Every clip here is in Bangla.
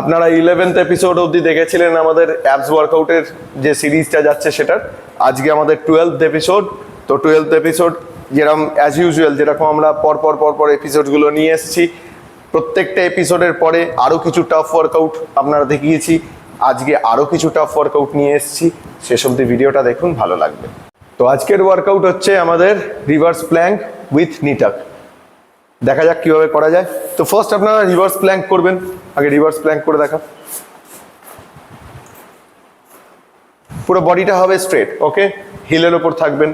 আপনারা 11th এপিসোড অবধি দেখেছিলেন আমাদের অ্যাবস ওয়ার্কআউটের যে সিরিজটা যাচ্ছে সেটার। আজকে আমাদের 12th এপিসোড। তো 12th এপিসোড যেরকম অ্যাজ ইউজুয়াল যেরকম আমরা পর এপিসোডগুলো নিয়ে এসেছি, প্রত্যেকটা এপিসোডের পরে আরও কিছু টাফ ওয়ার্কআউট আপনারা দেখিয়েছি। আজকে আরও কিছু টাফ ওয়ার্কআউট নিয়ে এসেছি, শেষ অবধি ভিডিওটা দেখুন, ভালো লাগবে। তো আজকের ওয়ার্কআউট হচ্ছে আমাদের রিভার্স প্ল্যাঙ্ক উইথ নি টাক। দেখা যাক কিভাবে করা যায়। তো ফার্স্ট আপনারা রিভার্স প্ল্যাঙ্ক করবেন। আগে রিভার্স প্ল্যাঙ্ক করে দেখা, পুরো বডিটা হবে স্ট্রেট, ওকে, হিলের ওপর থাকবেন।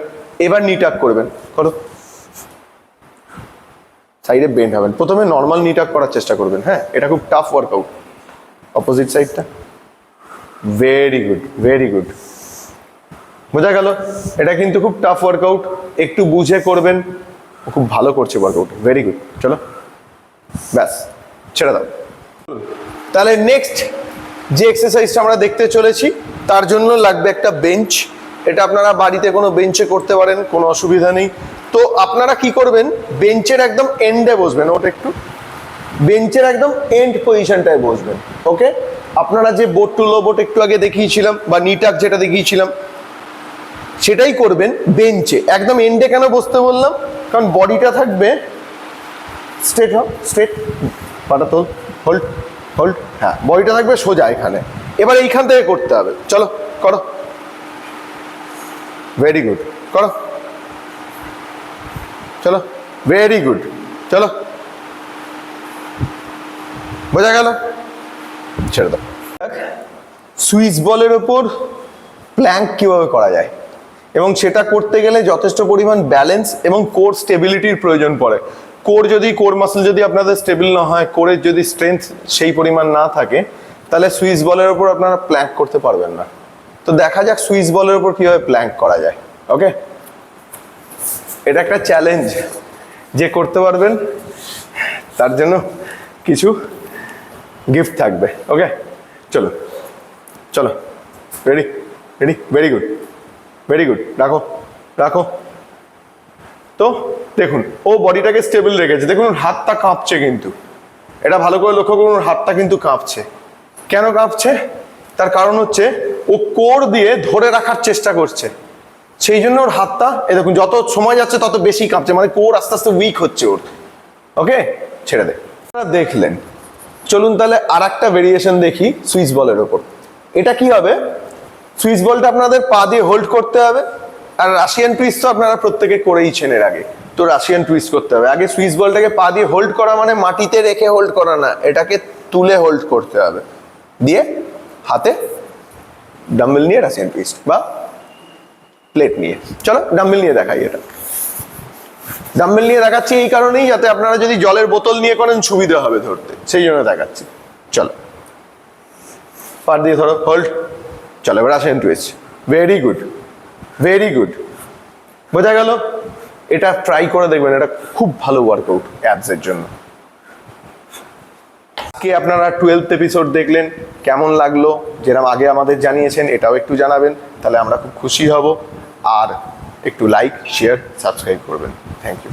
এবার নি টাক করবেন, করো, সাইডে বেন্ড হবেন। প্রথমে নর্মাল নি টাক করার চেষ্টা করবেন, হ্যাঁ, এটা খুব টাফ ওয়ার্কআউট। অপোজিট সাইডটা, ভেরি গুড, ভেরি গুড, বোঝা গেল। এটা কিন্তু খুব টাফ ওয়ার্কআউট, একটু বুঝে করবেন। খুব ভালো করছে ওয়ার্কআউট, ভেরি গুড। চলো ব্যাস, ছেড়ে দাও। তাহলে নেক্সট যে এক্সারসাইজটা আমরা দেখতে চলেছি তার জন্য লাগবে একটা বেঞ্চ। এটা আপনারা বাড়িতে কোনো বেঞ্চে করতে পারেন, কোনো অসুবিধা নেই। তো আপনারা কি করবেন, বেঞ্চের একদম এন্ডে বসবেন। ওটা একটু বেঞ্চের একদম এন্ড পজিশনটায় বসবেন, ওকে। আপনারা যে বোট টু লো বোট একটু আগে দেখিয়েছিলাম বা নি টাক যেটা দেখিয়েছিলাম সেটাই করবেন বেঞ্চে। একদম এন্ডে কেন বসতে বললাম, কারণ বডিটা থাকবে স্ট্রেট, স্ট্রেট, পাটা তোল, হোল্ড, হোল্ড, হ্যাঁ, বডিটা থাকবে সোজা এখানে। এবার এইখান থেকে করতে হবে। চলো করো, ভেরি গুড, করো, চলো, ভেরি গুড, চলো, বোঝা গেল, ছেড়ে দাও। সুইচ বলের ওপর প্ল্যাঙ্ক কিভাবে করা যায়, এবং সেটা করতে গেলে যথেষ্ট পরিমাণ ব্যালেন্স এবং কোর স্টেবিলিটির প্রয়োজন পড়ে। কোর মাসল যদি আপনাদের স্টেবল না হয়, কোরের যদি স্ট্রেংথ সেই পরিমাণ না থাকে, তাহলে সুইচ বলের ওপর আপনারা প্ল্যাঙ্ক করতে পারবেন না। তো দেখা যাক সুইচ বলের ওপর কিভাবে প্ল্যাঙ্ক করা যায়, ওকে। এটা একটা চ্যালেঞ্জ, যে করতে পারবেন তার জন্য কিছু গিফট থাকবে, ওকে। চলো চলো, ready, ready, very good, very good, রাখো, রাখো। তো দেখুন, ও বডিটাকে স্টেবল রেখেছে। দেখুন হাতটা কাঁপছে, কিন্তু এটা ভালো করে লক্ষ্য করুন, হাতটা কিন্তু কাঁপছে। কেন কাঁপছে? তার কারণ হচ্ছে ও কোর দিয়ে ধরে রাখার চেষ্টা করছে, সেই জন্য ওর হাতটা, এই দেখুন, যত সময় যাচ্ছে তত বেশি কাঁপছে, মানে কোর আস্তে আস্তে উইক হচ্ছে ওর, ওকে। ছেড়ে দে। দেখলেন, চলুন তাহলে আর একটা ভেরিয়েশন দেখি সুইচ বলের ওপর। এটা কি হবে, সুইচ বলটা আপনাদের পা দিয়ে হোল্ড করতে হবে। আর রাশিয়ান টুইস্ট তো আপনারা প্রত্যেকে করেইছেন এর আগে। তো রাশিয়ান টুইস্ট করতে হবে। আগে সুইচ বলটাকে পা দিয়ে হোল্ড করা মানে মাটিতে রেখে হোল্ড করা না, এটাকে তুলে হোল্ড করতে হবে। দিয়ে হাতে ডাম্বেল নিয়ে রাশিয়ান টুইস্ট বা প্লেট নিয়ে, চলো ডাম্বেল নিয়ে দেখাই। এটা ডাম্বেল নিয়ে দেখাচ্ছি এই কারণেই, যাতে আপনারা যদি জলের বোতল নিয়ে করেন সুবিধা হবে ধরতে, সেই জন্য দেখাচ্ছি। চলো, পা দিয়ে ধরো, হোল্ড, চলো, এবার Russian twist, very good, very good, বোঝা গেল। এটা ট্রাই করে দেখবেন, এটা খুব ভালো ওয়ার্কআউট অ্যাবসের জন্য। আজকে আপনারা 12th এপিসোড দেখলেন, কেমন লাগলো যেরকম আগে আমাদের জানিয়েছেন এটাও একটু জানাবেন, তাহলে আমরা খুব খুশি হব। আর একটু লাইক, শেয়ার, সাবস্ক্রাইব করবেন। Thank you.